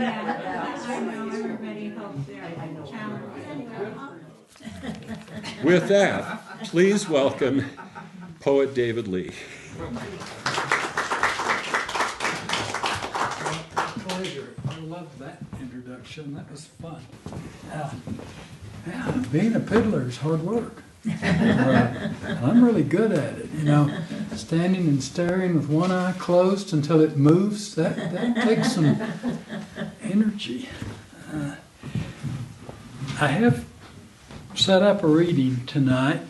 Yeah, I know everybody hopes they're challenged. With that, please welcome poet David Lee. Pleasure. I love that introduction. That was fun. Yeah, being a fiddler is hard work. I'm really good at it, you know. Standing and staring with one eye closed until it moves, that takes some energy. I have set up a reading tonight.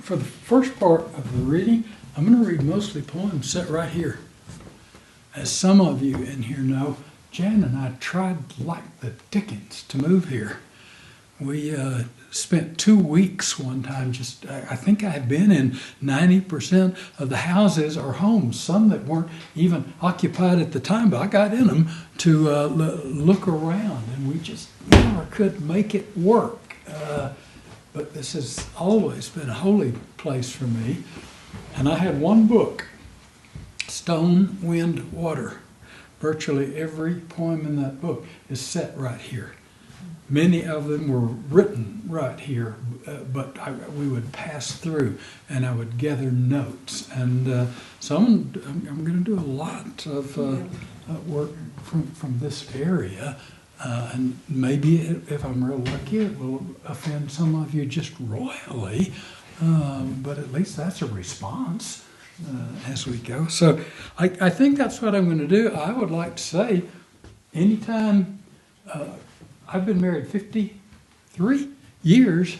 For the first part of the reading, I'm going to read mostly poems set right here. As some of you in here know, Jan and I tried like the dickens to move here. We spent 2 weeks one time I think I've been in 90% of the houses or homes, some that weren't even occupied at the time, but I got in them to look around, and we just never could make it work. But this has always been a holy place for me. And I had one book, Stone, Wind, Water. Virtually every poem in that book is set right here. Many of them were written right here, but we would pass through and I would gather notes. And so I'm going to do a lot of work from this area. And maybe if I'm real lucky, it will offend some of you just royally. But at least that's a response as we go. So I think that's what I'm going to do. I would like to say, anytime... I've been married 53 years.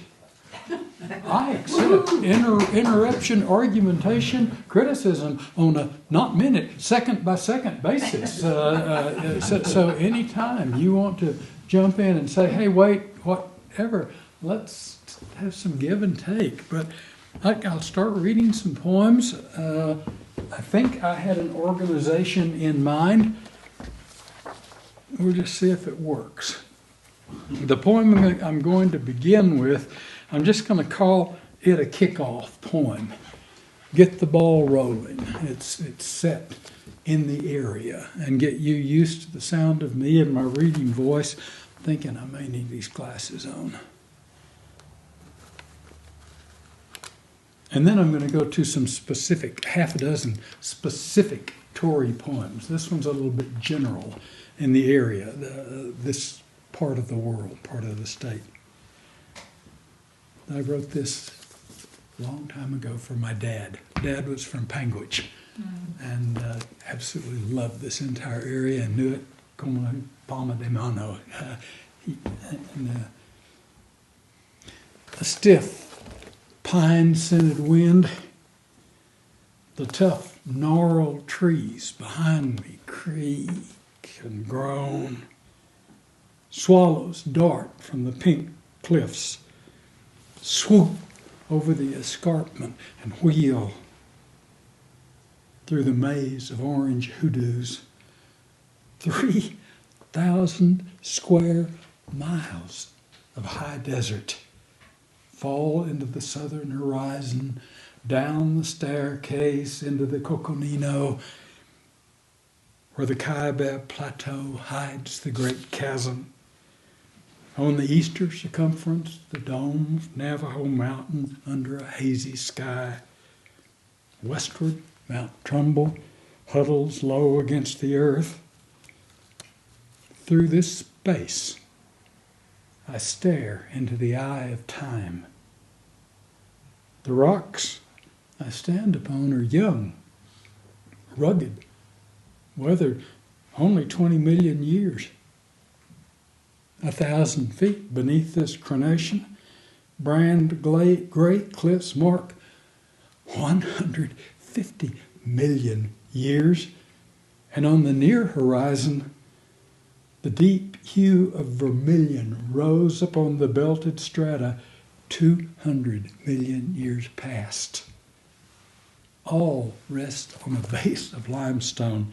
I accept interruption, argumentation, criticism on a not minute, second by second basis. So anytime you want to jump in and say, hey, wait, whatever, let's have some give and take. But I'll start reading some poems. I think I had an organization in mind. We'll just see if it works. The poem I'm going to begin with, I'm just going to call it a kickoff poem. Get the ball rolling. It's set in the area, and get you used to the sound of me and my reading voice, thinking I may need these glasses on. And then I'm going to go to some specific, half a dozen specific Tory poems. This one's a little bit general in the area, this part of the world, part of the state. I wrote this a long time ago for my dad. Dad was from Panguitch and absolutely loved this entire area and knew it como palma de mano. A stiff, pine-scented wind, the tough, gnarled trees behind me creak and groan. Swallows dart from the pink cliffs, swoop over the escarpment and wheel through the maze of orange hoodoos. 3,000 square miles of high desert fall into the southern horizon, down the staircase into the Coconino, where the Colorado Plateau hides the great chasm. On the eastern circumference, the dome of Navajo Mountain under a hazy sky. Westward, Mount Trumbull huddles low against the earth. Through this space, I stare into the eye of time. The rocks I stand upon are young, rugged, weathered only 20 million years. 1,000 feet beneath this crenation, brand great cliffs mark 150 million years, and on the near horizon, the deep hue of vermilion rose upon the belted strata 200 million years past. All rest on a base of limestone,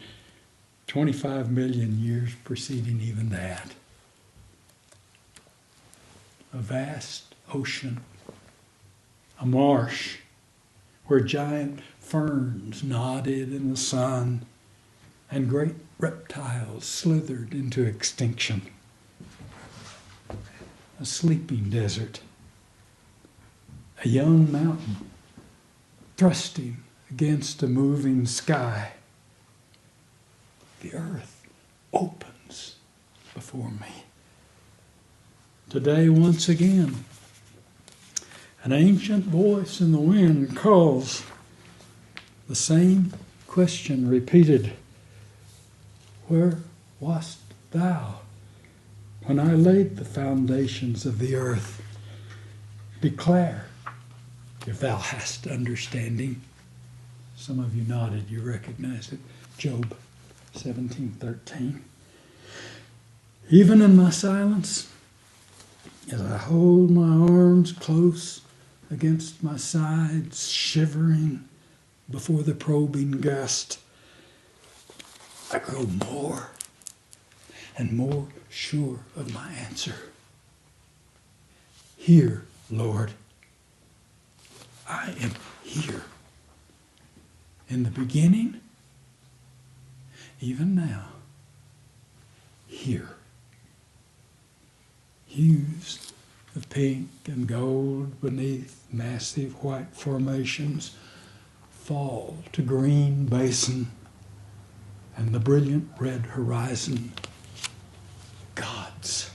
25 million years preceding even that. A vast ocean, a marsh where giant ferns nodded in the sun, and great reptiles slithered into extinction. A sleeping desert, a young mountain thrusting against a moving sky. The earth opens before me. Today, once again, an ancient voice in the wind calls the same question repeated. Where wast thou when I laid the foundations of the earth? Declare, if thou hast understanding. Some of you nodded, you recognized it. Job 17:13. Even in my silence, as I hold my arms close against my sides, shivering before the probing gust, I grow more and more sure of my answer. Here, Lord, I am here. In the beginning, even now, here. Hues of pink and gold beneath massive white formations fall to green basin and the brilliant red horizon. Gods,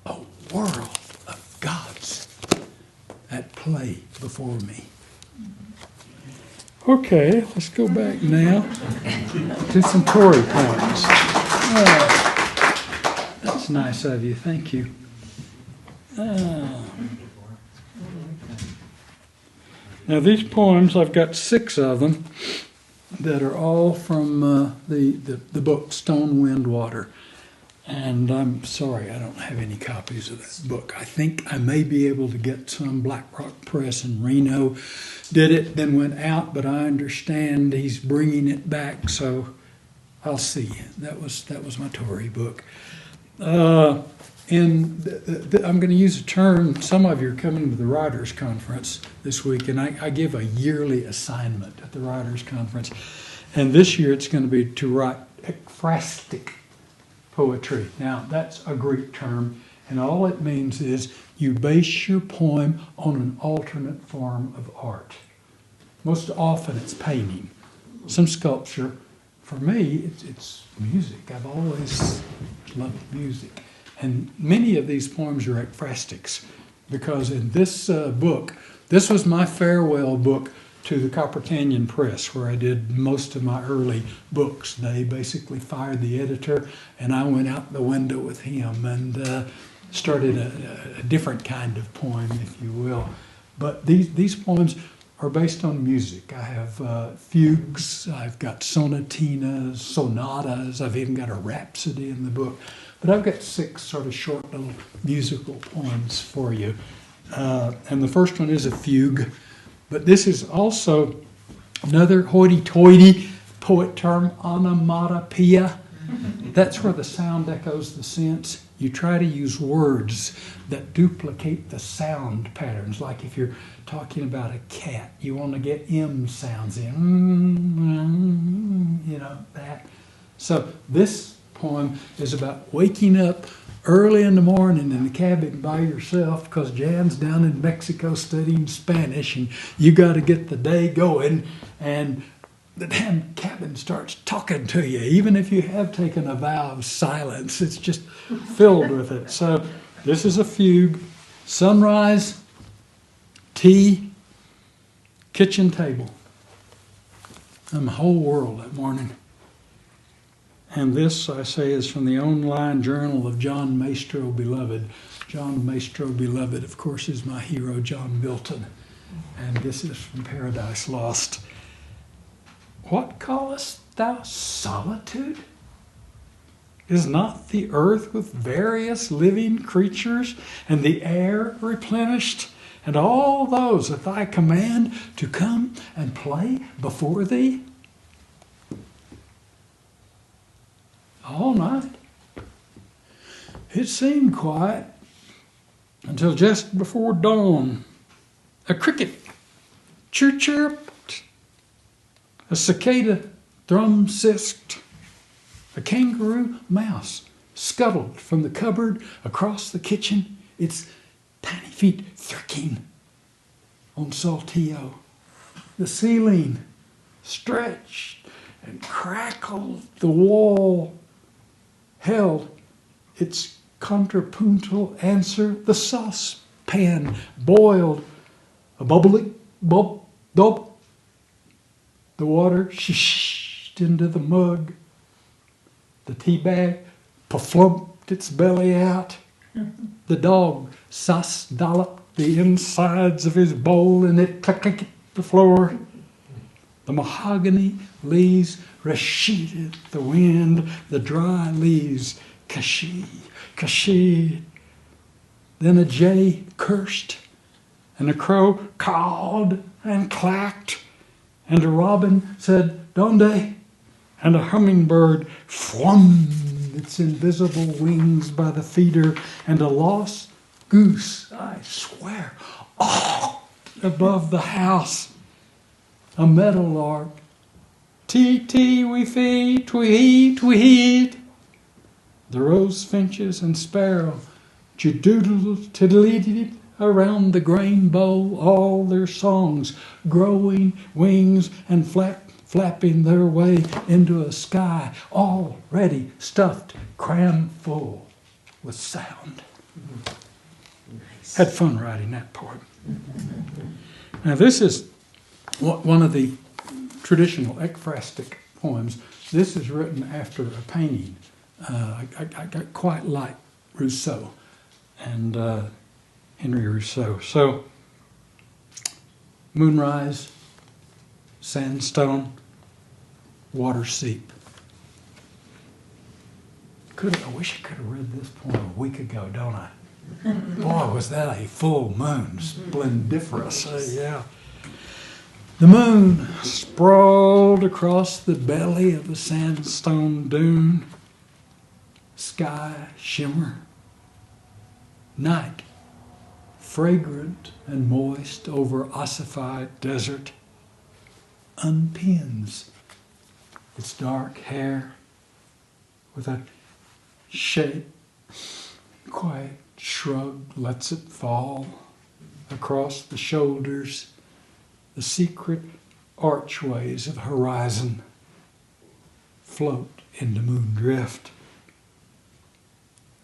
a world of gods at play before me. Okay, let's go back now to some Tory poems. That's nice of you, thank you. Now these poems, I've got 6 of them that are all from the book Stone, Wind, Water. And I'm sorry, I don't have any copies of that book. I think I may be able to get some. Black Rock Press in Reno did it, then went out, but I understand he's bringing it back, so I'll see. That was my Tory book. I'm going to use a term. Some of you are coming to the Writers' Conference this week, and I give a yearly assignment at the Writers' Conference. And this year it's going to be to write ekphrastic poetry. Now, that's a Greek term, and all it means is you base your poem on an alternate form of art. Most often it's painting, some sculpture. For me, it's music. I've always loved music. And many of these poems are ekphrastics, because in this book, this was my farewell book to the Copper Canyon Press, where I did most of my early books. They basically fired the editor, and I went out the window with him and started a different kind of poem, if you will. But these poems are based on music. I have fugues, I've got sonatinas, sonatas, I've even got a rhapsody in the book. But I've got 6 sort of short little musical poems for you. And the first one is a fugue. But this is also another hoity-toity poet term, onomatopoeia. That's where the sound echoes the sense. You try to use words that duplicate the sound patterns. Like if you're talking about a cat, you want to get M sounds in, that. So this poem is about waking up early in the morning in the cabin by yourself because Jan's down in Mexico studying Spanish, and you got to get the day going, and the damn cabin starts talking to you. Even if you have taken a vow of silence, it's just filled with it. So this is a fugue. Sunrise, tea, kitchen table. And the whole world that morning. And this, I say, is from the online journal of John Maestro Beloved. John Maestro Beloved, of course, is my hero, John Milton. And this is from Paradise Lost. What callest thou solitude? Is not the earth with various living creatures, and the air replenished, and all those at thy command to come and play before thee? All night. It seemed quiet until just before dawn. A cricket chirped, a cicada thrum-sisked. A kangaroo mouse scuttled from the cupboard across the kitchen, its tiny feet thirking on saltillo. The ceiling stretched and crackled. The wall held its contrapuntal answer. The saucepan boiled a bubbly bub dub. The water shished into the mug. The tea bag plumped its belly out. The dog dolloped the insides of his bowl and it clicked the floor. The mahogany leaves receded the wind. The dry leaves kashee. Then a jay cursed, and a crow cawed and clacked, and a robin said, "Donde?" and a hummingbird flung its invisible wings by the feeder, and a lost goose, I swear, above the house. A meadowlark, tee-tee, wee-fee, twee-hee, twee-heed. The rose finches and sparrow jidoodled, tiddly around the grain bowl, all their songs growing wings and flapping their way into a sky already stuffed, crammed full with sound. Nice. Had fun writing that poem. Now this is one of the traditional ekphrastic poems. This is written after a painting. I quite like Rousseau and Henry Rousseau. So, moonrise, sandstone, water seep. I wish I could have read this poem a week ago, don't I? Boy, was that a full moon, splendiferous. Yeah. The moon sprawled across the belly of a sandstone dune. Sky shimmer. Night fragrant and moist over ossified desert, unpins its dark hair with a shade, quiet shrug lets it fall across the shoulders. The secret archways of horizon float into moondrift.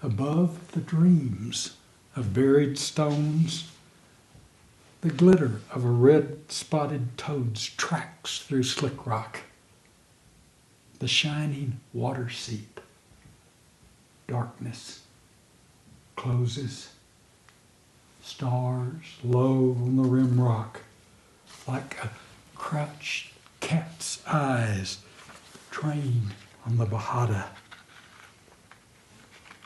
Above the dreams of buried stones, the glitter of a red-spotted toad's tracks through slick rock. The shining water seep. Darkness closes. Stars low on the rim rock, like a crouched cat's eyes trained on the Bahada.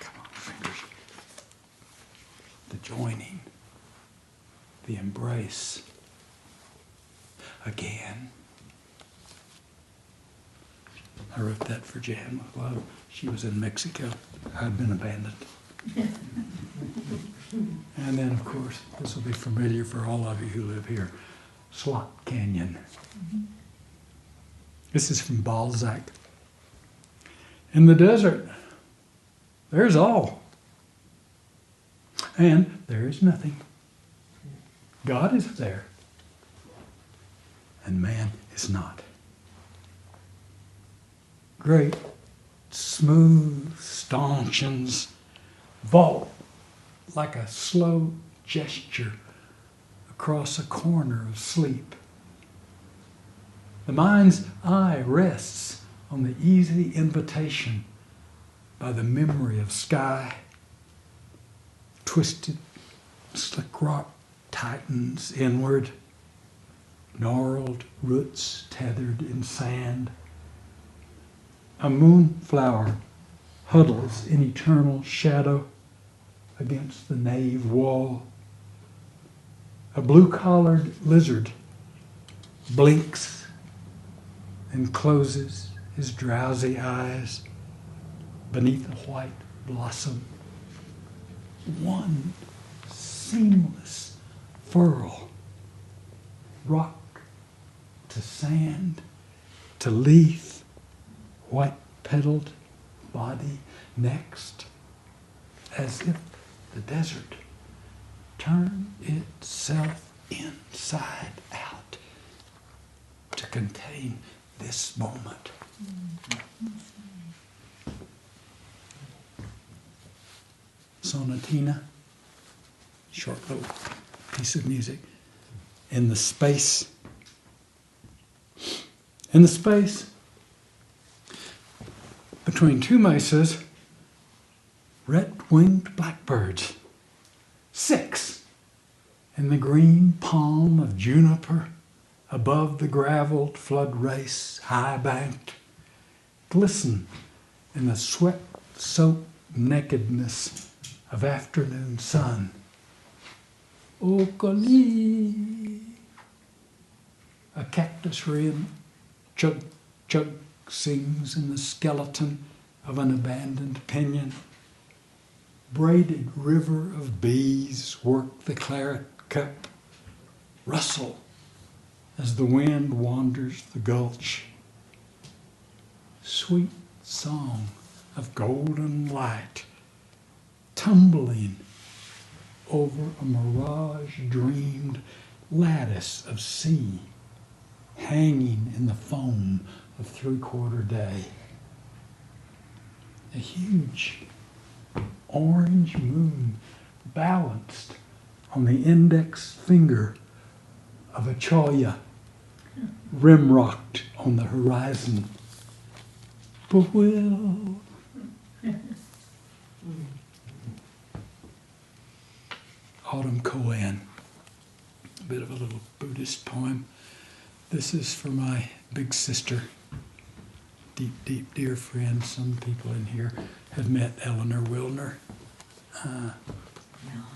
Come on, fingers. The joining, the embrace. Again. I wrote that for Jan with love. She was in Mexico. I'd been abandoned. And then, of course, this will be familiar for all of you who live here. Slot Canyon. This is from Balzac. In the desert, there's all. And there is nothing. God is there. And man is not. Great, smooth stanchions vault like a slow gesture across a corner of sleep. The mind's eye rests on the easy invitation by the memory of sky. Twisted, slick rock tightens inward, gnarled roots tethered in sand. A moonflower huddles in eternal shadow against the nave wall. A blue-collared lizard blinks and closes his drowsy eyes beneath a white blossom. One seamless furl, rock to sand to leaf white-petaled body next, as if the desert turned itself inside out to contain this moment. Sonatina, short little piece of music, in the space between two mesas, red-winged blackbirds, 6 in the green palm of juniper, above the graveled flood race, high-banked, glisten in the sweat-soaked nakedness of afternoon sun. Okali. A cactus wren chug chug sings in the skeleton of an abandoned pinion. Braided river of bees work the claret cup, rustle as the wind wanders the gulch. Sweet song of golden light tumbling over a mirage-dreamed lattice of sea, hanging in the foam of three-quarter day. A huge orange moon balanced on the index finger of a cholla, rim-rocked on the horizon. Will. Autumn Koan, a bit of a little Buddhist poem. This is for my big sister, deep, deep, dear friend. Some people in here have met Eleanor Wilner,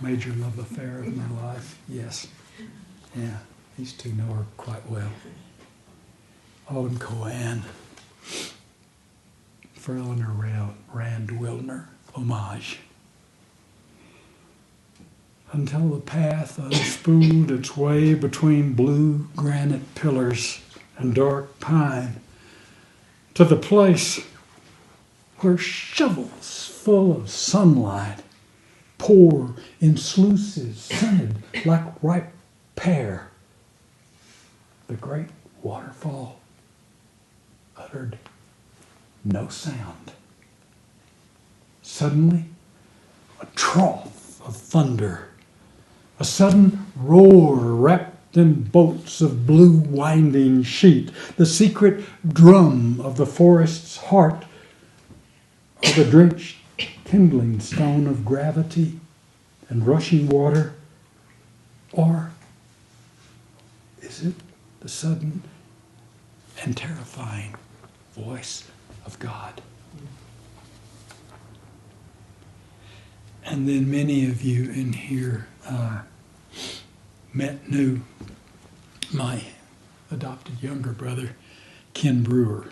major love affair of my life. Yes, yeah, these two know her quite well. Autumn Koan, for Eleanor Rand Wilner, homage. Until the path unspooled its way between blue granite pillars and dark pine, to the place where shovels full of sunlight pour in sluices scented like ripe pear. The great waterfall uttered no sound. Suddenly, a trough of thunder, a sudden roar wrapped in bolts of blue winding sheet, the secret drum of the forest's heart, or the drenched kindling stone of gravity and rushing water, or is it the sudden and terrifying voice of God? And then many of you in here knew my adopted younger brother, Ken Brewer.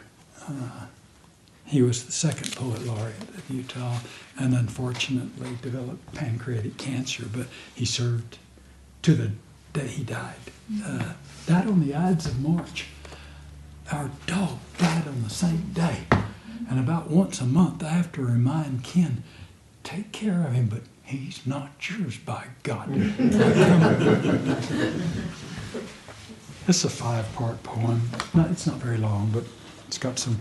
He was the second poet laureate of Utah and unfortunately developed pancreatic cancer, but he served to the day he died. Died on the Ides of March. Our dog died on the same day. And about once a month I have to remind Ken, take care of him, but he's not yours, by God. It's a 5-part poem. No, it's not very long, but it's got some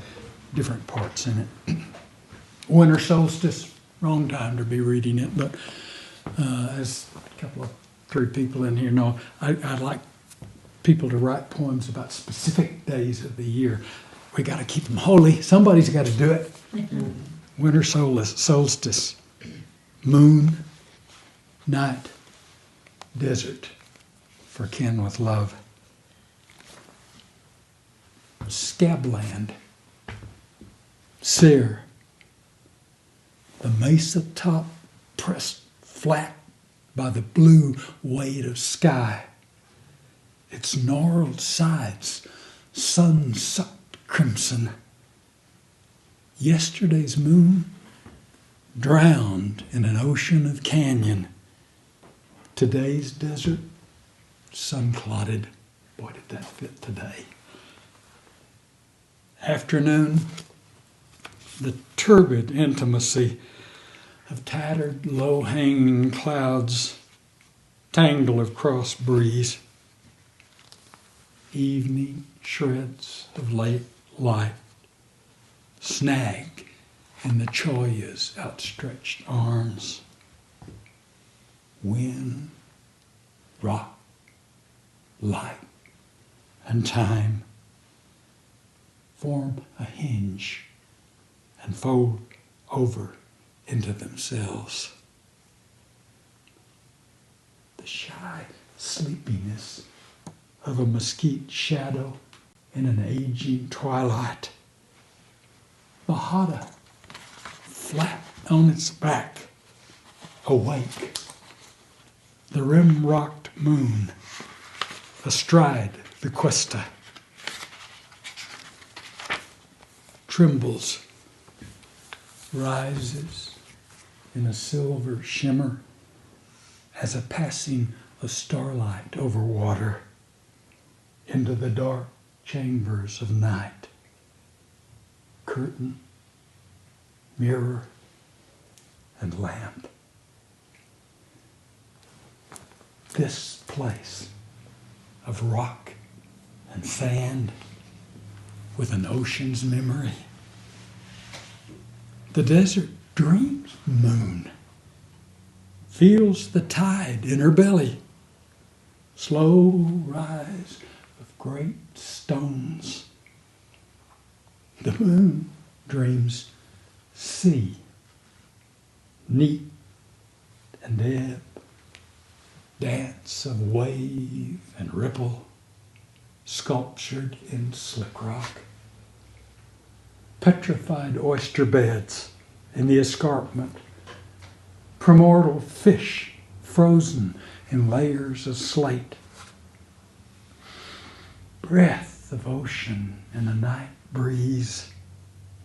different parts in it. Winter solstice, wrong time to be reading it, but as a couple of 3 people in here know, I like people to write poems about specific days of the year. We got to keep them holy. Somebody's got to do it. Winter solstice, moon, night, desert, for Ken with love. Scabland, sere, the mesa top pressed flat by the blue weight of sky, its gnarled sides sun-sucked crimson. Yesterday's moon drowned in an ocean of canyon. Today's desert, sun-clotted. Boy, did that fit today. Afternoon, the turbid intimacy of tattered, low-hanging clouds, tangle of cross breeze, evening shreds of late light, snag in the cholla's outstretched arms, wind, rock, light, and time form a hinge and fold over into themselves. The shy sleepiness of a mesquite shadow in an aging twilight. Mahata, flat on its back, awake. The rim-rocked moon, astride the cuesta, trembles, rises in a silver shimmer as a passing of starlight over water into the dark chambers of night. Curtain, mirror, and lamp. This place of rock and sand with an ocean's memory. The desert dreams moon, feels the tide in her belly, slow rise of great stones. The moon dreams sea, neat and ebb, dance of wave and ripple, sculptured in slick rock. Petrified oyster beds in the escarpment, primordial fish frozen in layers of slate, breath of ocean in a night breeze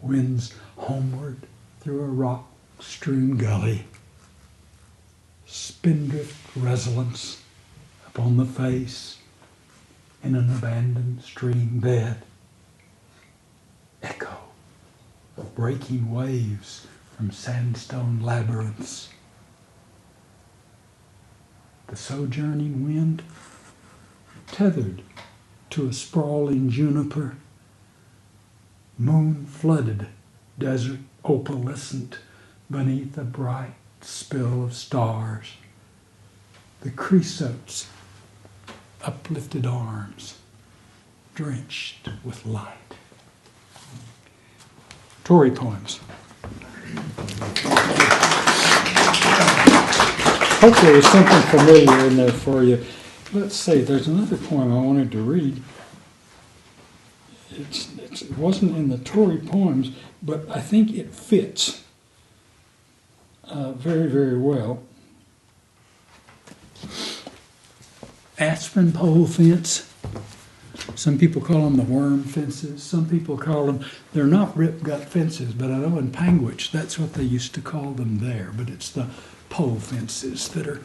winds homeward through a rock-strewn gully, spindrift resonance upon the face in an abandoned stream bed, echo of breaking waves from sandstone labyrinths. The sojourning wind, tethered to a sprawling juniper, moon-flooded desert opalescent beneath a bright spill of stars. The creosote's uplifted arms, drenched with light. Tory poems. Hopefully there's something familiar in there for you. Let's see, there's another poem I wanted to read. It wasn't in the Tory poems, but I think it fits very, very well. Aspen pole fence. Some people call them the worm fences. Some people call them, they're not rip-gut fences, but I know in Panguitch that's what they used to call them there. But it's the pole fences that are,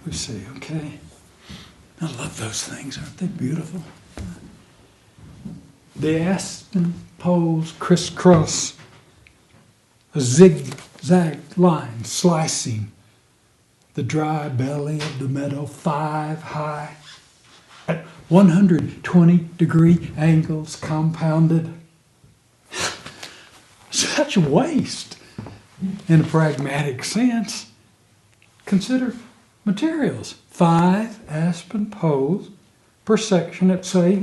we see, okay? I love those things. Aren't they beautiful? The aspen poles crisscross, a zigzag line slicing the dry belly of the meadow 5 high, at 120-degree angles compounded. Such waste in a pragmatic sense. Consider materials. 5 aspen poles per section at, say,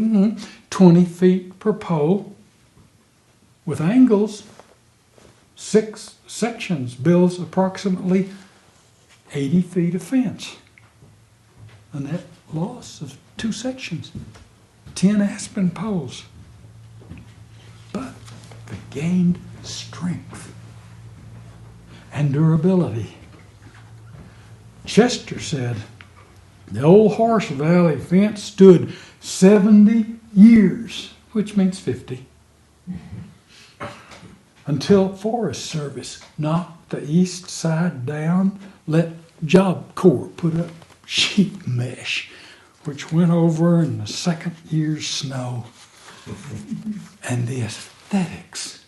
20 feet per pole. With angles, 6 sections builds approximately 80 feet of fence. A net loss of 2 sections, 10 aspen poles. But they gained strength and durability. Chester said, the old Horse Valley fence stood 70 years, which means 50, until Forest Service knocked the east side down, let Job Corps put up sheet mesh, which went over in the second year's snow. And the aesthetics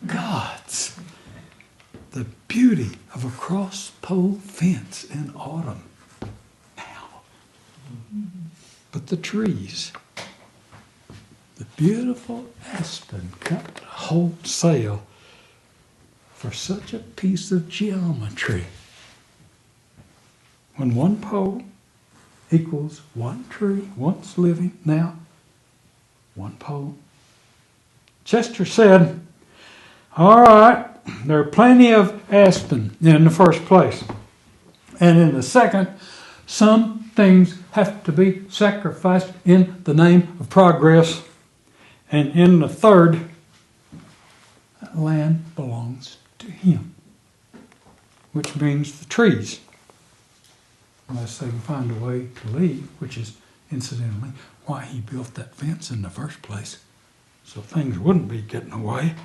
gods, the beauty of a cross-pole fence in autumn. Now, but the trees, the beautiful aspen cut wholesale for such a piece of geometry. When one pole equals one tree, once living, now one pole. Chester said, all right, there are plenty of aspen in the first place. And in the second, some things have to be sacrificed in the name of progress. And in the third, that land belongs to him, which means the trees. Unless they can find a way to leave, which is, incidentally, why he built that fence in the first place, so things wouldn't be getting away.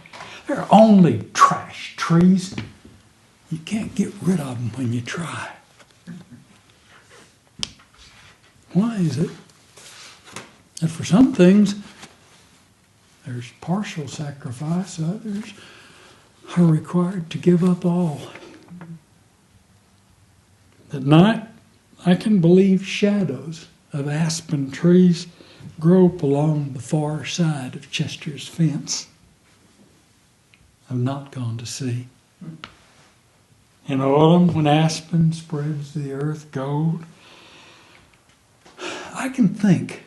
They're only trash trees. You can't get rid of them when you try. Why is it that for some things there's partial sacrifice, others are required to give up all? At night, I can believe shadows of aspen trees grope along the far side of Chester's fence. I've not gone to see. In autumn, when aspen spreads the earth gold, I can think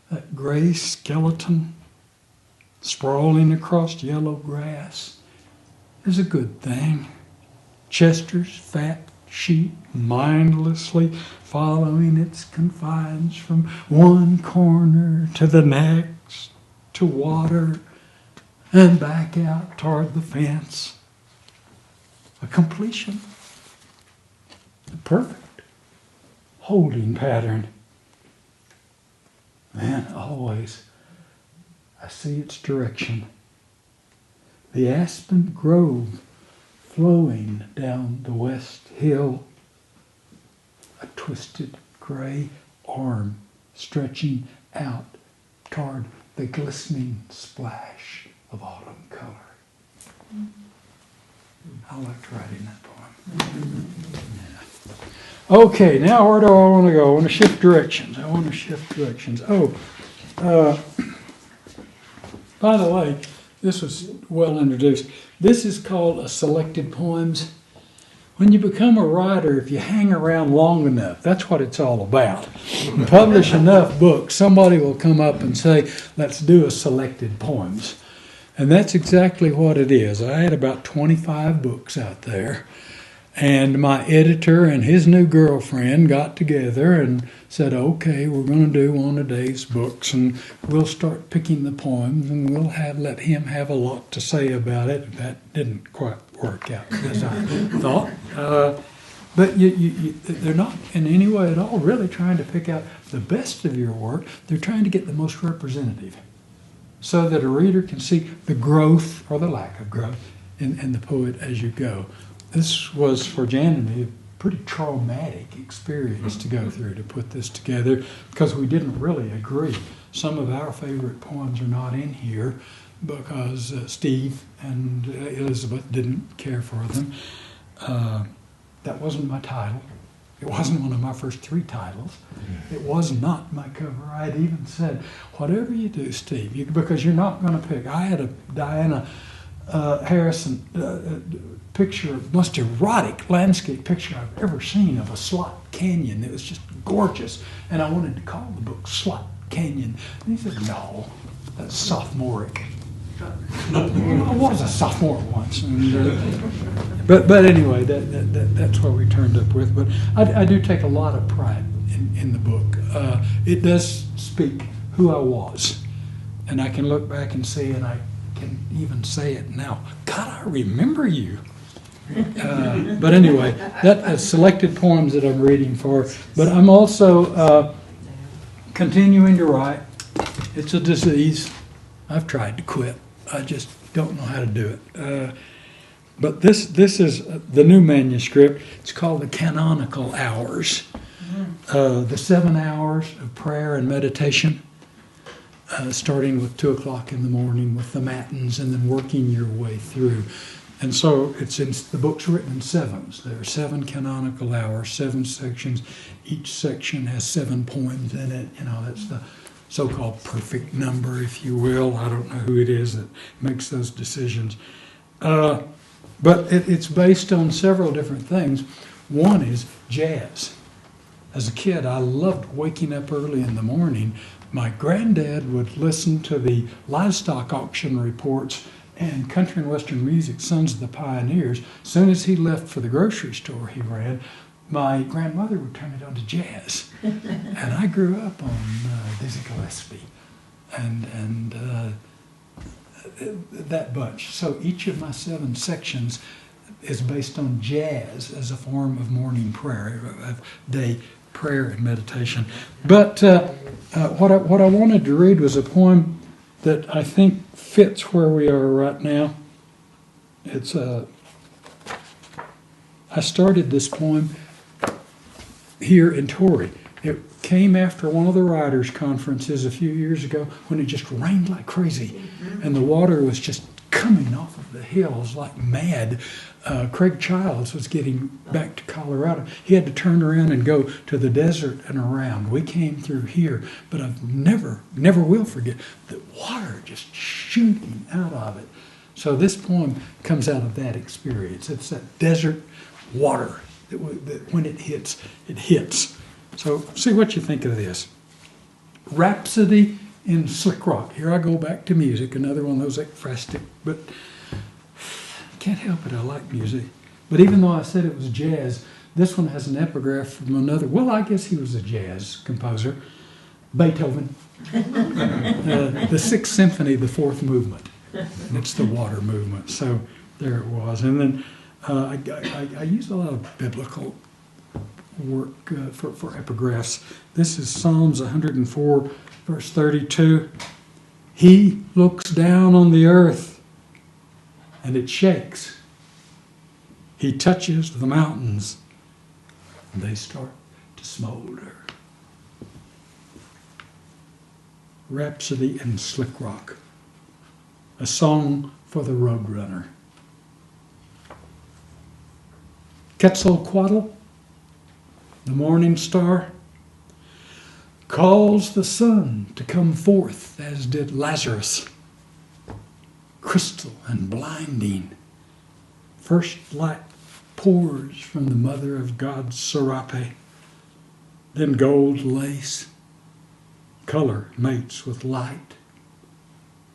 that gray skeleton sprawling across yellow grass is a good thing. Chester's fat sheep mindlessly following its confines from one corner to the next to water and back out toward the fence. A completion. A perfect holding pattern. And always I see its direction. The aspen grove flowing down the west hill, a twisted gray arm stretching out toward the glistening splash of autumn color. I liked writing that poem. Yeah. Okay, now where do I want to go? I want to shift directions. By the way, this was well introduced. This is called a selected poems. When you become a writer, if you hang around long enough, that's what it's all about. And publish enough books, somebody will come up and say, let's do a selected poems. And that's exactly what it is. I had about 25 books out there. And my editor and his new girlfriend got together and said, okay, we're going to do one of Dave's books, and we'll start picking the poems, and we'll let him have a lot to say about it. That didn't quite work out as I thought. But they're not in any way at all really trying to pick out the best of your work. They're trying to get the most representative so that a reader can see the growth or the lack of growth in the poet as you go. This was, for Jan and me, a pretty traumatic experience to go through to put this together because we didn't really agree. Some of our favorite poems are not in here because Steve and Elizabeth didn't care for them. That wasn't my title. It wasn't one of my first 3 titles. It was not my cover. I had even said, whatever you do, Steve, because you're not going to pick. I had a Diana Harrison picture, most erotic landscape picture I've ever seen of a slot canyon. It was just gorgeous. And I wanted to call the book Slot Canyon. And he said, no, that's sophomoric. I was a sophomore once. And, but anyway, that's what we turned up with. But I do take a lot of pride in the book. It does speak who I was. And I can look back and see, and I can even say it now. God, I remember you. But anyway, that's selected poems that I'm reading for. But I'm also continuing to write. It's a disease. I've tried to quit. I just don't know how to do it. But this is the new manuscript. It's called The Canonical Hours. The 7 hours of prayer and meditation. starting with 2 o'clock in the morning with the matins and then working your way through. And so the book's written in sevens. There are 7 canonical hours, 7 sections. Each section has 7 poems in it. That's the so-called perfect number, if you will. I don't know who it is that makes those decisions. But it's based on several different things. One is jazz. As a kid, I loved waking up early in the morning. My granddad would listen to the livestock auction reports and country and western music, Sons of the Pioneers. As soon as he left for the grocery store he ran, my grandmother would turn it on to jazz. And I grew up on Dizzy Gillespie and that bunch. So each of my 7 sections is based on jazz as a form of morning prayer, of day prayer and meditation. But what I wanted to read was a poem that I think fits where we are right now. It's I started this poem here in Torrey. It came after one of the writers' conferences a few years ago when it just rained like crazy, and the water was just coming off of the hills like mad. Craig Childs was getting back to Colorado. He had to turn around and go to the desert and around. We came through here, but I've never will forget the water just shooting out of it. So this poem comes out of that experience. It's that desert water that when it hits, it hits. So see what you think of this. Rhapsody in Slick Rock. Here I go back to music, another one of those ekphrastic, but can't help it, I like music. But even though I said it was jazz, this one has an epigraph from another, well, I guess he was a jazz composer, Beethoven. The Sixth Symphony, the 4th movement. And it's the water movement. So there it was. And then I use a lot of biblical work for epigraphs. This is Psalms 104, verse 32. He looks down on the earth and it shakes. He touches the mountains and they start to smolder. Rhapsody in Slick Rock. A song for the road runner. Quetzalcoatl, the morning star, calls the sun to come forth, as did Lazarus. Crystal and blinding, first light pours from the mother of God's serape, then gold lace, color mates with light,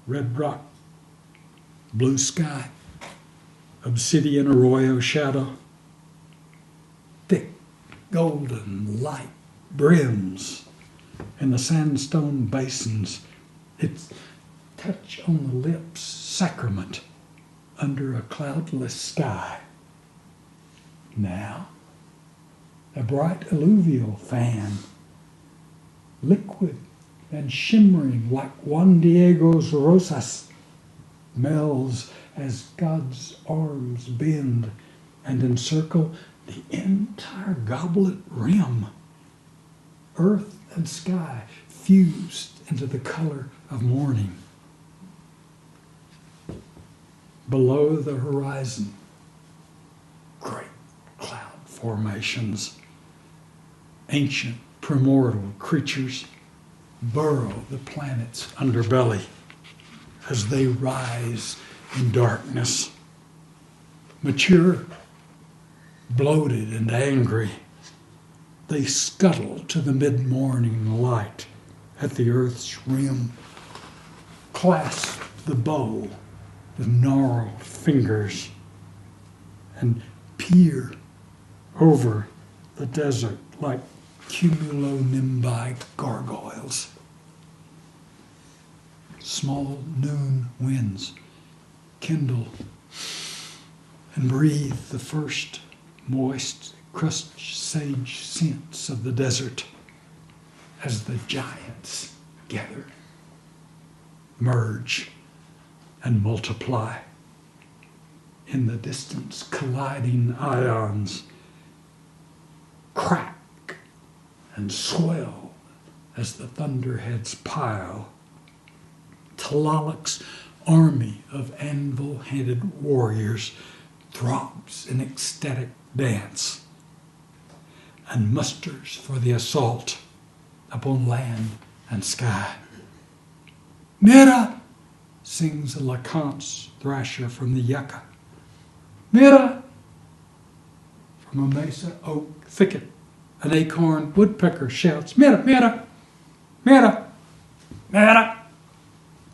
red rock, blue sky, obsidian arroyo shadow, thick golden light brims in the sandstone basins. It's touch on the lips, sacrament under a cloudless sky. Now, a bright alluvial fan, liquid and shimmering like Juan Diego's rosas, melts as God's arms bend and encircle the entire goblet rim. Earth and sky fused into the color of morning. Below the horizon, great cloud formations, ancient primordial creatures burrow the planet's underbelly as they rise in darkness. Mature, bloated and angry, they scuttle to the mid-morning light at the earth's rim, clasp the bow with gnarled fingers, and peer over the desert like cumulonimbi gargoyles. Small noon winds kindle and breathe the first moist crust sage scents of the desert as the giants gather, merge, and multiply. In the distance, colliding ions crack and swell as the thunderheads pile. Tlalic's army of anvil-handed warriors throbs in ecstatic dance and musters for the assault upon land and sky. Mira, sings a Lacant's thrasher from the yucca. Mira, from a mesa oak thicket, an acorn woodpecker shouts, Mira, mira, mira, mira.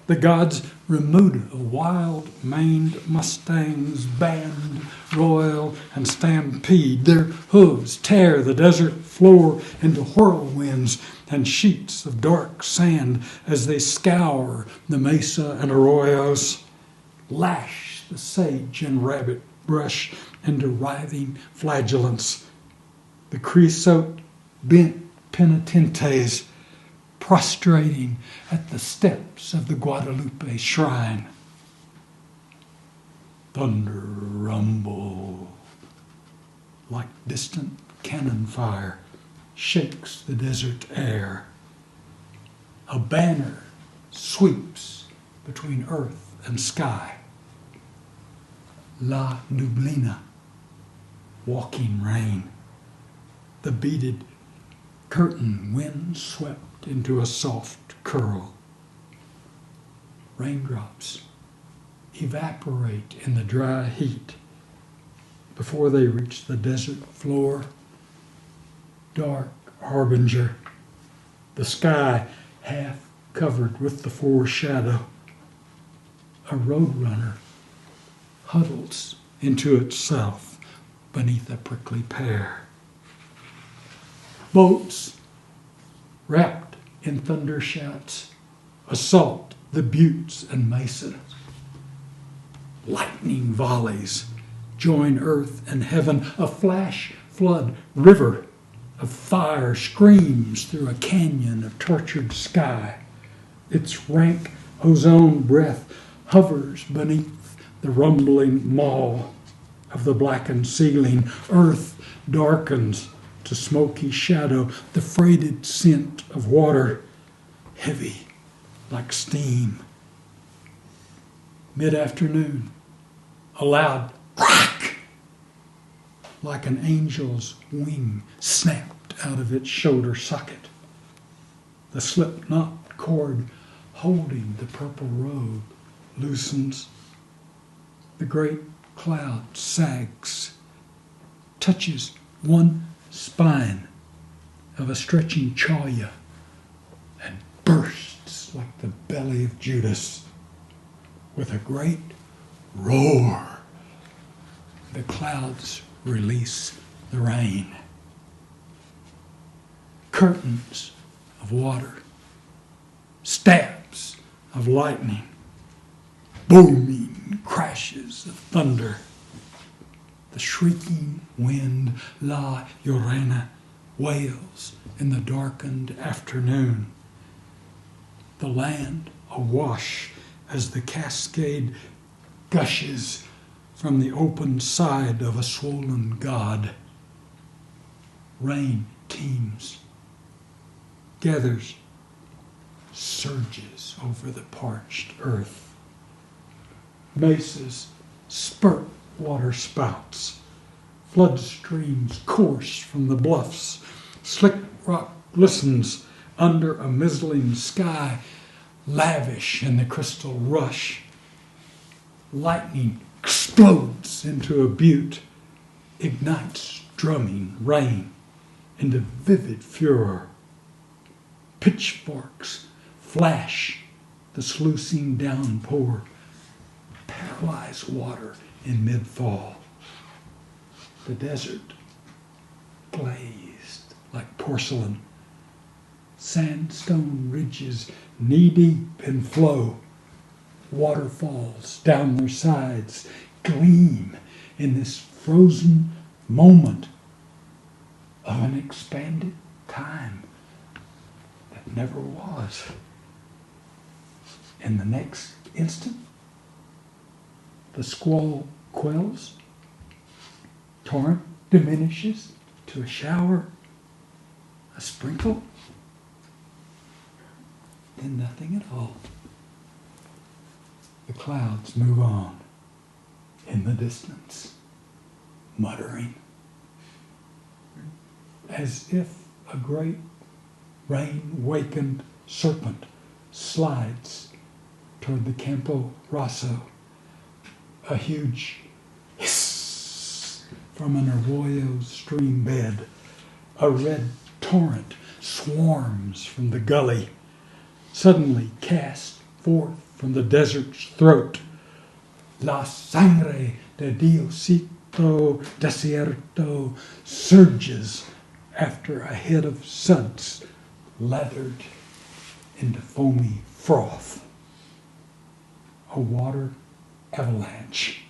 The gods' remuda of wild-maned mustangs band, roil, and stampede. Their hooves tear the desert floor into whirlwinds and sheets of dark sand as they scour the mesa and arroyos, lash the sage and rabbit brush into writhing flagellants. The creosote bent penitentes prostrating at the steps of the Guadalupe shrine. Thunder rumble like distant cannon fire shakes the desert air. A banner sweeps between earth and sky. La Nublina, walking rain. The beaded curtain wind swept into a soft curl. Raindrops evaporate in the dry heat before they reach the desert floor. Dark harbinger, the sky half covered with the foreshadow. A roadrunner huddles into itself beneath a prickly pear. Boats, wrapped in thunder shouts, assault the buttes and mesas. Lightning volleys join earth and heaven. A flash flood river of fire screams through a canyon of tortured sky. Its rank ozone breath hovers beneath the rumbling maw of the blackened ceiling. Earth darkens to smoky shadow, the freighted scent of water, heavy like steam. Mid-afternoon, a loud crack, like an angel's wing snapped out of its shoulder socket. The slip-knot cord holding the purple robe loosens. The great cloud sags, touches one spine of a stretching chaya, and bursts like the belly of Judas. With a great roar, the clouds release the rain. Curtains of water, stabs of lightning, booming crashes of thunder. The shrieking wind, La Llorona, wails in the darkened afternoon. The land awash as the cascade gushes from the open side of a swollen god. Rain teems, gathers, surges over the parched earth. Mesas spurt water spouts. Flood streams course from the bluffs. Slick rock glistens under a mizzling sky, lavish in the crystal rush. Lightning explodes into a butte, ignites drumming rain into vivid furor. Pitchforks flash the sluicing downpour, paralyze water in mid-fall. The desert glazed like porcelain. Sandstone ridges knee-deep in flow. Waterfalls down their sides gleam in this frozen moment of an expanded time that never was. In the next instant, the squall quells, torrent diminishes to a shower, a sprinkle, then nothing at all. The clouds move on in the distance, muttering, as if a great rain-wakened serpent slides toward the Campo Rosso. A huge hiss from an arroyo stream bed. A red torrent swarms from the gully, suddenly cast forth from the desert's throat. La sangre de Diosito desierto surges after a head of suds lathered into foamy froth. A water avalanche.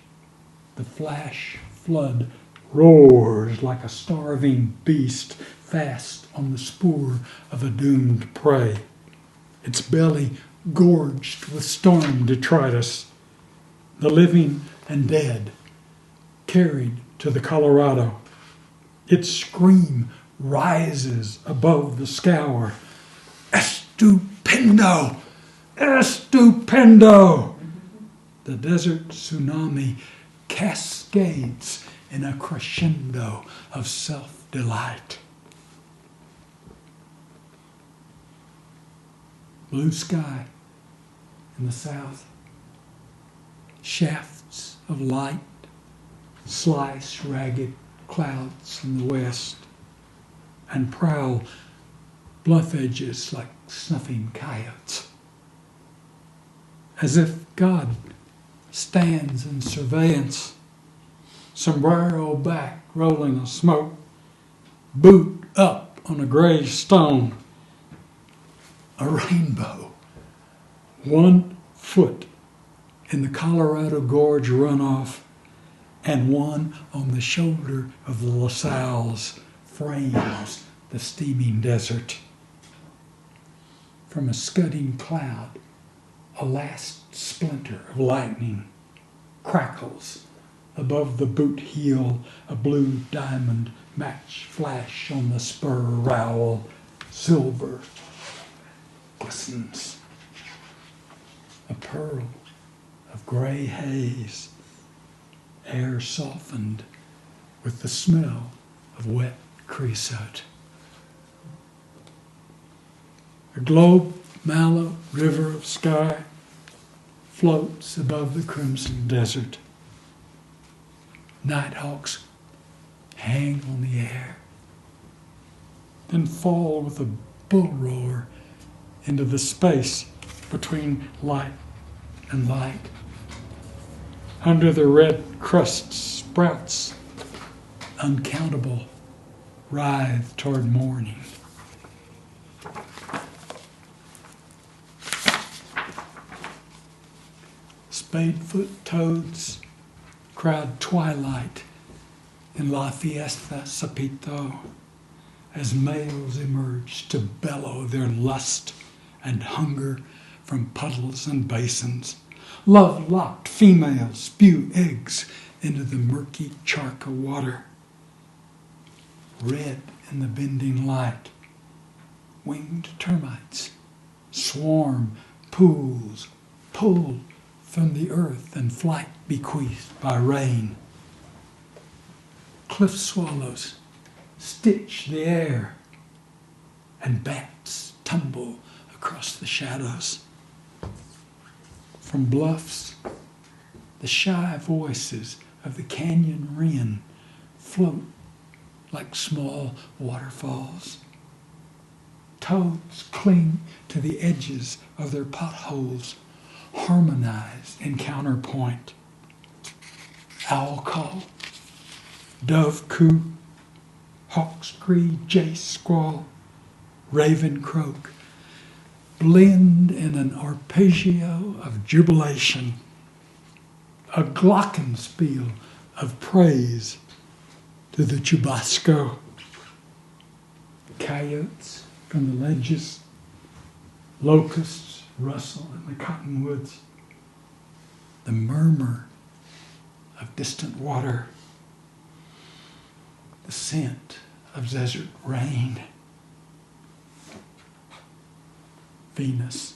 The flash flood roars like a starving beast fast on the spoor of a doomed prey, its belly gorged with storm detritus. The living and dead carried to the Colorado. Its scream rises above the scour. Estupendo! Estupendo! The desert tsunami cascades in a crescendo of self-delight. Blue sky in the south. Shafts of light slice ragged clouds in the west and prowl bluff edges like snuffing coyotes. As if God stands in surveillance, sombrero back, rolling a smoke, boot up on a gray stone. A rainbow, 1 foot in the Colorado Gorge runoff, and one on the shoulder of the La Salles frames the steaming desert. From a scudding cloud, a last splinter of lightning crackles above the boot heel. A blue diamond match flash on the spur rowel. Silver glistens. A pearl of gray haze, air softened with the smell of wet creosote. A globe mallow river of sky floats above the crimson desert. Nighthawks hang on the air, then fall with a bull roar into the space between light and light. Under the red crust sprouts uncountable writhe toward morning. Spadefoot toads crowd twilight in La Fiesta Sapito as males emerge to bellow their lust and hunger from puddles and basins. Love-locked females spew eggs into the murky charca water. Red in the bending light, winged termites swarm pools, pulled from the earth and flight bequeathed by rain. Cliff swallows stitch the air, and bats tumble across the shadows. From bluffs, the shy voices of the canyon wren float like small waterfalls. Toads cling to the edges of their potholes, harmonized in counterpoint. Owl call, dove coo, hawk scree, jay squall, raven croak, blend in an arpeggio of jubilation, a glockenspiel of praise to the chubasco. Coyotes from the ledges, locusts rustle in the cottonwoods, the murmur of distant water, the scent of desert rain. Venus,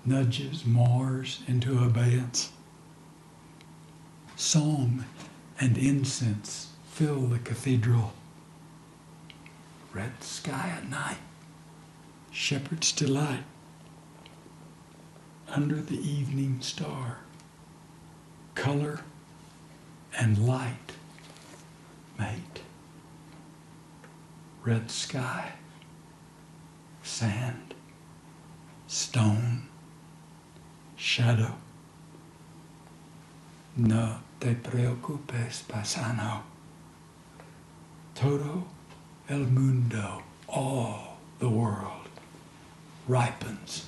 nudges Mars into abeyance. Song and incense fill the cathedral. Red sky at night, shepherd's delight. Under the evening star, color and light mate. Red sky, sand, stone, shadow. No te preocupes, paisano. Todo el mundo, all the world, ripens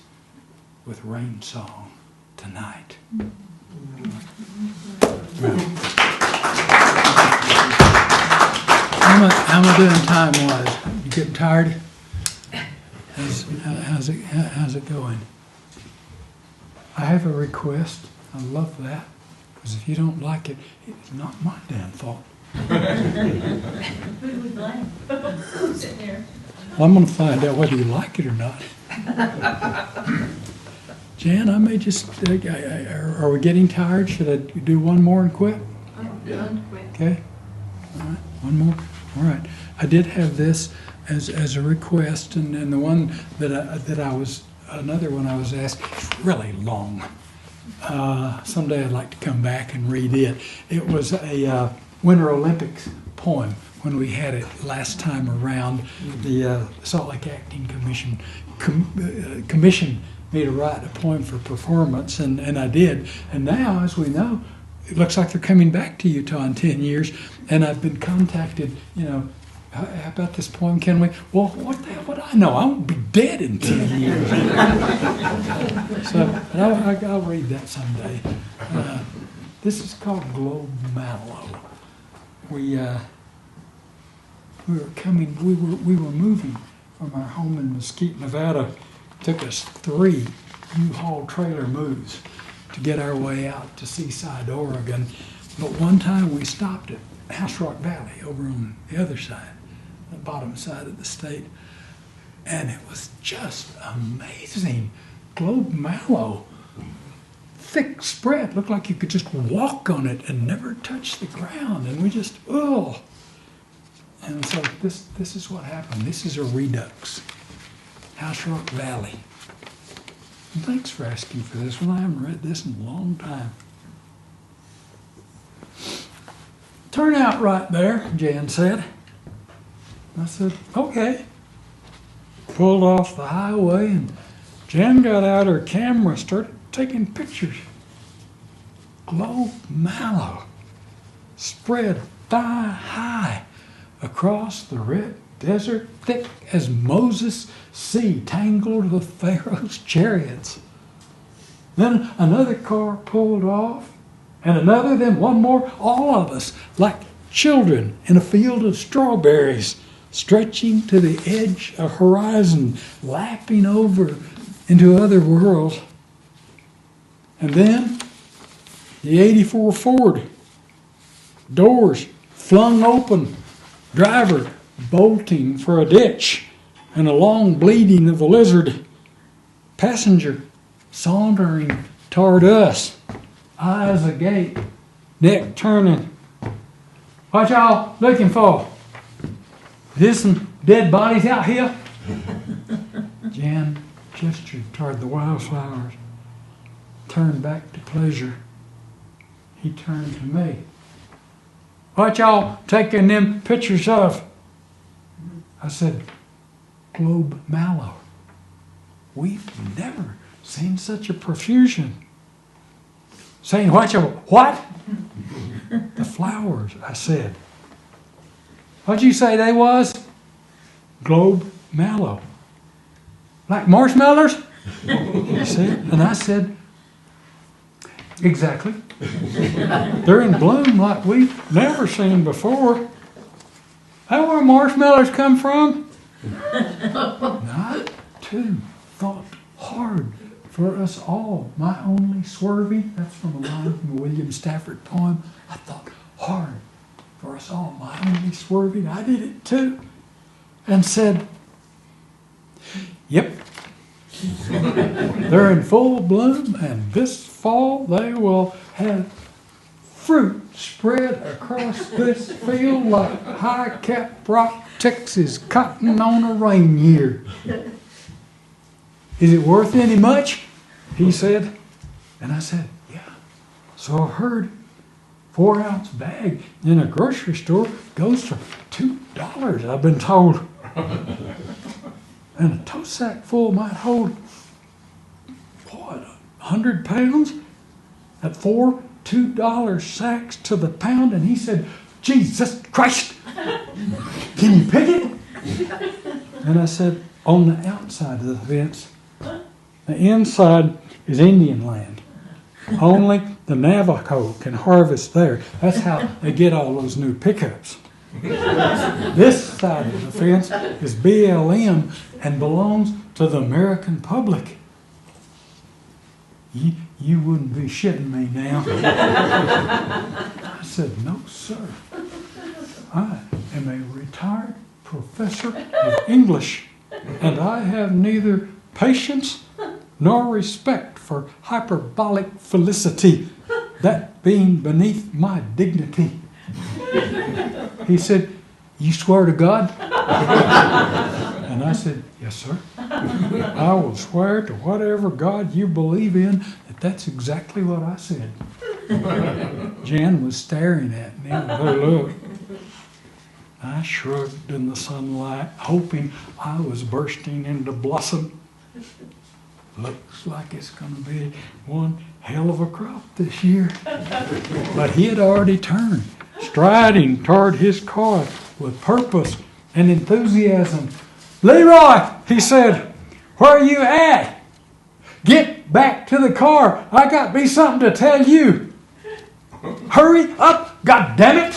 with rain song tonight. Well, how am I doing time-wise? You getting tired? How's it going? I have a request. I love that. Because if you don't like it, it's not my damn fault. Who do we blame? Who's sitting here? Well, I'm going to find out whether you like it or not. Jan, I may just, are we getting tired? Should I do one more and quit? Done, quick. Okay. All right. One more. All right. I did have this as a request, and then the one that I was, another one I was asked, it's really long. Someday I'd like to come back and read it. It was a Winter Olympics poem when we had it last time around. The Salt Lake Acting Commission commissioned me to write a poem for performance, and I did. And now, as we know, it looks like they're coming back to Utah in 10 years, and I've been contacted, how about this poem, can we? Well, what the hell would I know? I won't be dead in 10 years. So I'll read that someday. This is called Globe Mallow. We were moving from our home in Mesquite, Nevada. It took us 3 U-Haul trailer moves to get our way out to Seaside, Oregon. But one time we stopped at House Rock Valley over on the other side, the bottom side of the state. And it was just amazing. Globe mallow, thick spread, looked like you could just walk on it and never touch the ground. And we just, oh. And so this is what happened. This is a redux. House Rock Valley. And thanks for asking for this one. I haven't read this in a long time. Turn out right there, Jan said. I said, okay. Pulled off the highway, and Jan got out her camera, started taking pictures. Globe mallow spread thigh high across the red desert, thick as Moses' sea tangled with Pharaoh's chariots. Then another car pulled off, and another, then one more, all of us, like children in a field of strawberries, stretching to the edge of horizon, lapping over into other worlds. And then the 84 Ford, doors flung open, driver bolting for a ditch, and a long bleeding of the lizard, passenger sauntering toward us, eyes agape, neck turning. What y'all looking for? Is some dead bodies out here? Jan gestured toward the wildflowers, turned back to pleasure. He turned to me. What y'all taking them pictures of? I said, Globe mallow. We've never seen such a profusion. Saying what? The flowers, I said. What'd you say they was? Globe mallow. Like marshmallows? He said. And I said, exactly. They're in bloom like we've never seen before. That where marshmallows come from? Not to. Thought hard for us all. My only swerving, that's from a line from a William Stafford poem. I thought hard for us all. My only swerving, I did it too. And said, yep, They're in full bloom, and this fall they will have fruit spread across this field like high-cap rock Texas cotton on a rain year. Is it worth any much? He said. And I said, yeah. So I heard 4-ounce bag in a grocery store goes for $2, I've been told. And a tow sack full might hold, what, 100 pounds? At $2 sacks to the pound. And he said, Jesus Christ, can you pick it? And I said, on the outside of the fence. The inside is Indian land. Only the Navajo can harvest there. That's how they get all those new pickups. This side of the fence is BLM and belongs to the American public. You wouldn't be shitting me now. I said, no, sir. I am a retired professor of English, and I have neither patience nor respect for hyperbolic felicity, that being beneath my dignity. He said, you swear to God? And I said, yes, sir. I will swear to whatever God you believe in that that's exactly what I said. Jan was staring at me with her look. I shrugged in the sunlight, hoping I was bursting into blossom. Looks like it's going to be one hell of a crop this year. But he had already turned, striding toward his car with purpose and enthusiasm. Leroy, he said, where are you at? Get back to the car. I got me something to tell you. Hurry up, goddammit!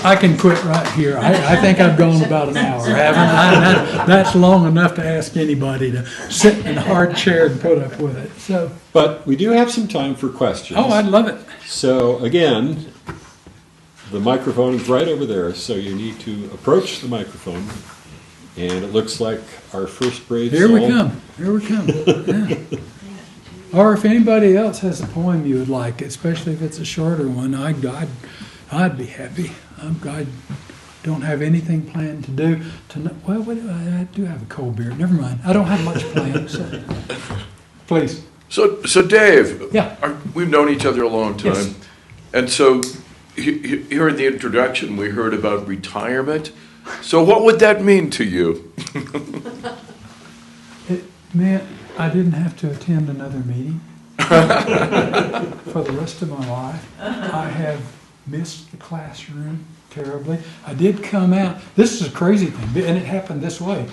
I can quit right here. I think I've gone about an hour, haven't I? That's long enough to ask anybody to sit in a hard chair and put up with it. So, But we do have some time for questions. oh, I'd love it. So again, the microphone is right over there, so you need to approach the microphone. And it looks like our first grade Here we soul- come. Here we come. Yeah. Or if anybody else has a poem you would like, especially if it's a shorter one, I'd be happy. I don't have anything planned to do tonight. Well, I do have a cold beer. Never mind. I don't have much planned. So. Please. So Dave, Yeah. we've known each other a long time. Yes. And so here in the introduction, we heard about retirement. So what would that mean to you? It meant I didn't have to attend another meeting for the rest of my life. I have missed the classroom terribly. I did come out. This is a crazy thing, and it happened this way.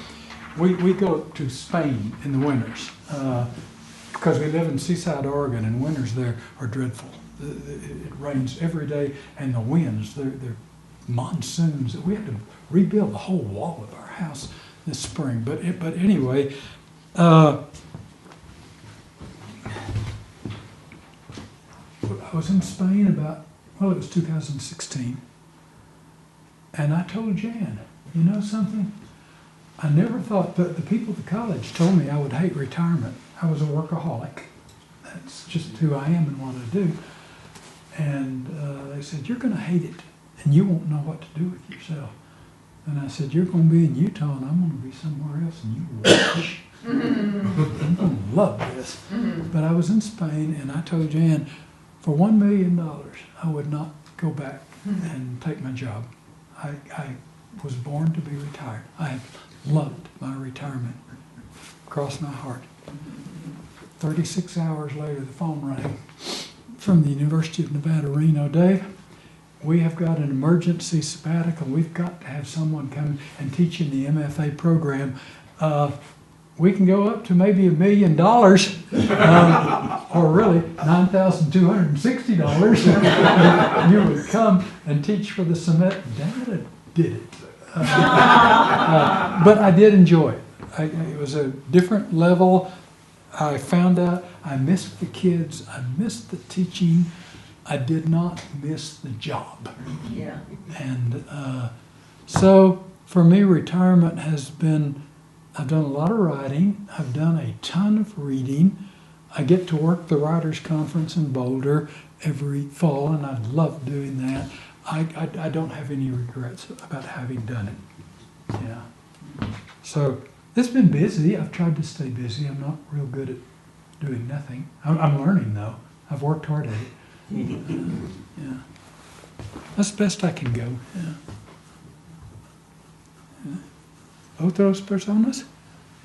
We go to Spain in the winters because we live in Seaside, Oregon, and winters there are dreadful. It rains every day, and the winds, they're monsoons. We had to rebuild the whole wall of our house this spring. But anyway, I was in Spain it was 2016. And I told Jan, you know something? I never thought that the people at the college told me I would hate retirement. I was a workaholic. That's just who I am and what I do. And they said, you're going to hate it, and you won't know what to do with yourself. And I said, you're going to be in Utah, and I'm going to be somewhere else, and you wish. I'm going to love this. But I was in Spain, and I told Jan, for $1 million, I would not go back and take my job. I was born to be retired. I have loved my retirement. Cross my heart. 36 hours later, the phone rang from the University of Nevada, Reno. Dave, we have got an emergency sabbatical. We've got to have someone come and teach in the MFA program. We can go up to maybe $1 million, or really $9,260. You would come and teach for the semester. Dad did it. But I did enjoy it. It was a different level. I found out I missed the kids. I missed the teaching. I did not miss the job. Yeah. And so for me, retirement has been, I've done a lot of writing, I've done a ton of reading. I get to work the Writers' Conference in Boulder every fall, and I love doing that. I don't have any regrets about having done it. Yeah. So it's been busy. I've tried to stay busy. I'm not real good at doing nothing. I'm learning, though. I've worked hard at it. Yeah. That's the best I can go. Yeah. Otros personas?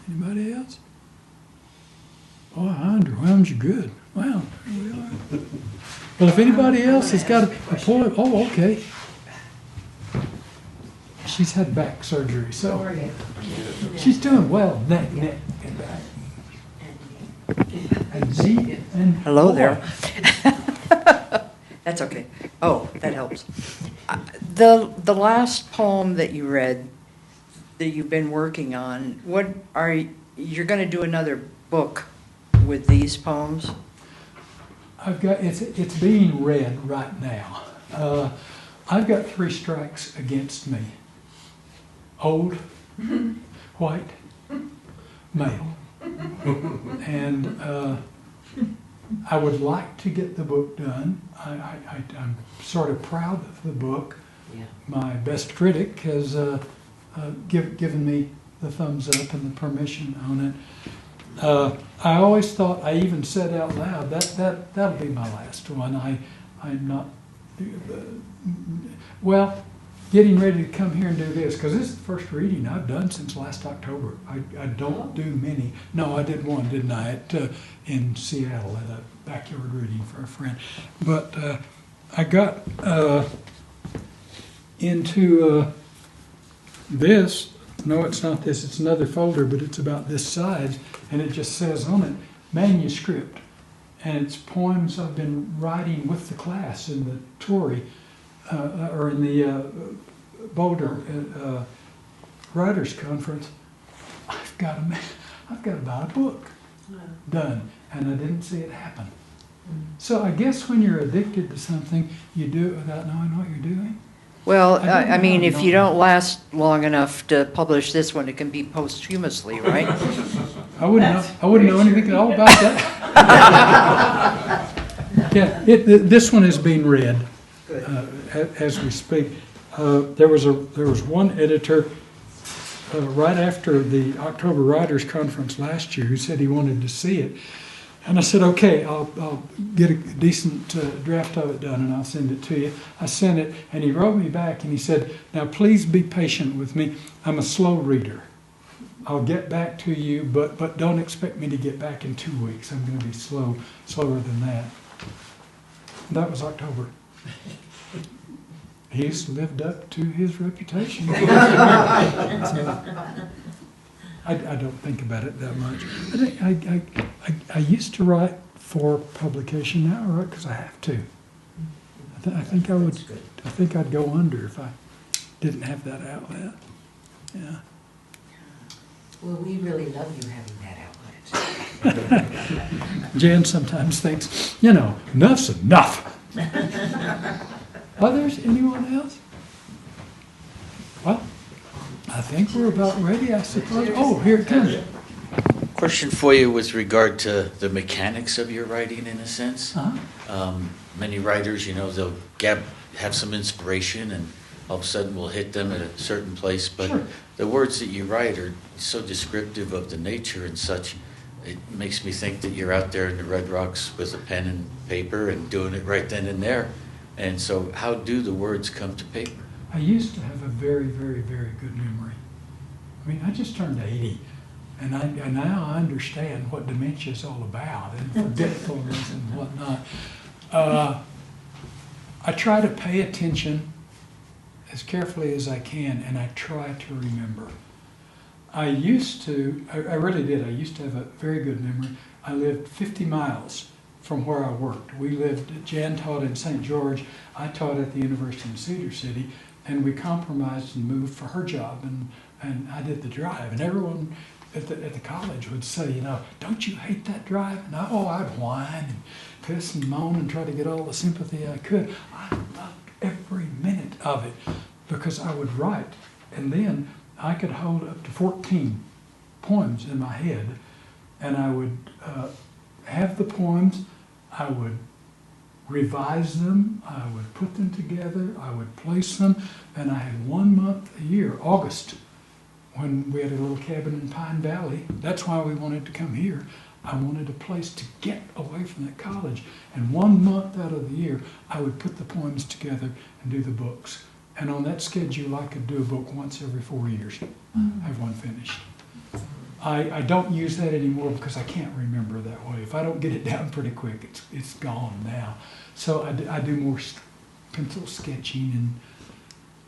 Anybody else? Oh, I underwhelmed you good. Wow, here we are. Well, if anybody else has got a poem, oh, okay. She's had back surgery, so she's doing well. Neck and back. And knee and Hello boy. there. That's okay. Oh, that helps. The last poem that you read, that you've been working on, you're going to do another book with these poems? I've got it's being read right now. I've got 3 strikes against me. Old, white, male. And I would like to get the book done. I'm sort of proud of the book. Yeah. My best critic has given me the thumbs up and the permission on it. I always thought, I even said out loud, that'll be my last one. I'm not, well, getting ready to come here and do this, because this is the first reading I've done since last October. I don't do many. No, I did one, didn't I, in Seattle at a backyard reading for a friend. But I got into this. No, it's not this. It's another folder, but it's about this size, and it just says on it, manuscript. And it's poems I've been writing with the class in the Torrey, or in the Boulder Writers' Conference. I've got about a book done, and I didn't see it happen. So I guess when you're addicted to something, you do it without knowing what you're doing. Well, I don't I mean, know. if you don't last long enough to publish this one, it can be posthumously, right? I wouldn't know anything at all about that. Yeah, this one is being read as we speak. There was one editor right after the October Writers' Conference last year who said he wanted to see it, and I said, okay, I'll get a decent draft of it done and I'll send it to you. I sent it, and he wrote me back and he said, now please be patient with me. I'm a slow reader. I'll get back to you, but don't expect me to get back in 2 weeks. I'm going to be slower than that. That was October. He's lived up to his reputation. So, I don't think about it that much. I used to write for publication. Now I write because I have to. I think I would. I think I'd go under if I didn't have that outlet. Yeah. Well, we really love you having that outlet. Jan sometimes thinks, enough's enough. Others? Anyone else? Well, I think we're about ready, I suppose. Oh, here it comes. Question for you with regard to the mechanics of your writing, in a sense. Uh-huh. Many writers, they'll have some inspiration, and all of a sudden will hit them at a certain place. But Sure. the words that you write are so descriptive of the nature and such. It makes me think that you're out there in the Red Rocks with a pen and paper and doing it right then and there. And so, how do the words come to paper? I used to have a very, very, very good memory. I mean, I just turned 80, and now I understand what dementia is all about, and forgetfulness and whatnot. I try to pay attention as carefully as I can, and I try to remember. I really did. I used to have a very good memory. I lived 50 miles from where I worked. Jan taught in St. George, I taught at the University in Cedar City, and we compromised and moved for her job, and I did the drive. And everyone at the college would say, you know, don't you hate that drive? And I'd whine and piss and moan and try to get all the sympathy I could. I loved every minute of it because I would write, and then I could hold up to 14 poems in my head, and I would have the poems, I would revise them, I would put them together, I would place them, and I had 1 month a year, August, when we had a little cabin in Pine Valley. That's why we wanted to come here. I wanted a place to get away from that college. And 1 month out of the year, I would put the poems together and do the books. And on that schedule, I could do a book once every 4 years. Have one finished. I don't use that anymore because I can't remember that way. If I don't get it down pretty quick, it's gone now. So I do more pencil sketching and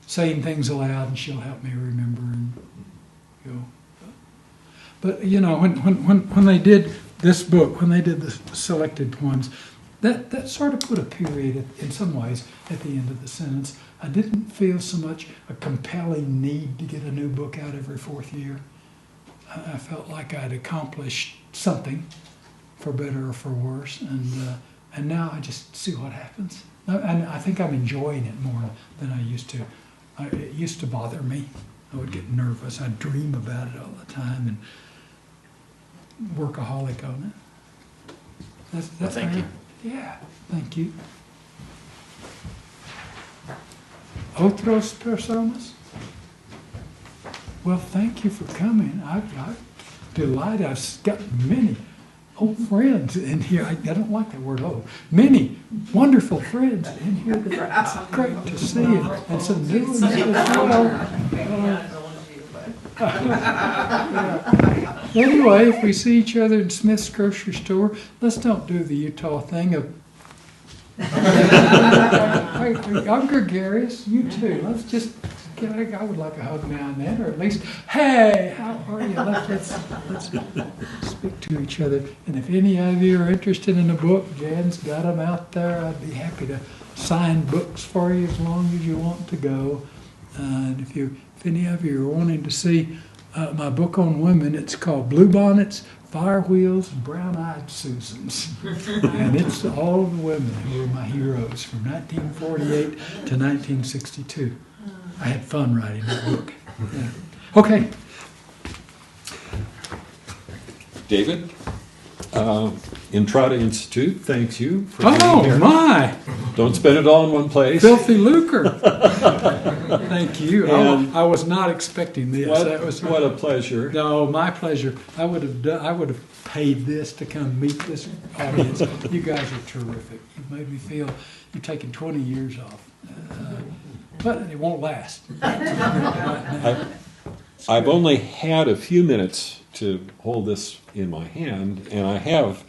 saying things aloud, and she'll help me remember and go. But you know, when they did this book, when they did the selected poems, that sort of put a period in some ways at the end of the sentence. I didn't feel so much a compelling need to get a new book out every 4th year. I felt like I'd accomplished something, for better or for worse, and now I just see what happens. And I think I'm enjoying it more than I used to. It used to bother me. I would get nervous. I'd dream about it all the time and workaholic on it. Well, thank you. Yeah, thank you. Otros personas? Well, thank you for coming. I'm delighted. I've got many old friends in here. I don't like that word old. Many wonderful friends in here. It's great to see you. And some new ones as well. Anyway, if we see each other in Smith's grocery store, let's don't do the Utah thing of I'm gregarious, you too. Let's just I would like a hug now and then, or at least, hey, how are you? Let's speak to each other. And if any of you are interested in a book, Jan's got them out there. I'd be happy to sign books for you as long as you want to go. And if any of you are wanting to see my book on women, it's called Bluebonnets, Fire Wheels, and Brown-Eyed Susans. And it's all the women who were my heroes from 1948 to 1962. I had fun writing that book. Yeah. Okay. David, Entrada Institute, thanks you for being here. Oh, my! Don't spend it all in one place. Filthy lucre. Thank you. And I was not expecting this. What a pleasure. No, my pleasure. I would have paid this to come meet this audience. You guys are terrific. You've made me feel you've taken 20 years off. But it won't last. I've only had a few minutes to hold this in my hand, and I have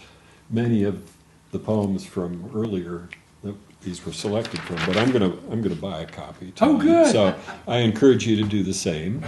many of the poems from earlier that these were selected from, but I'm gonna buy a copy tonight. Oh, good. So I encourage you to do the same.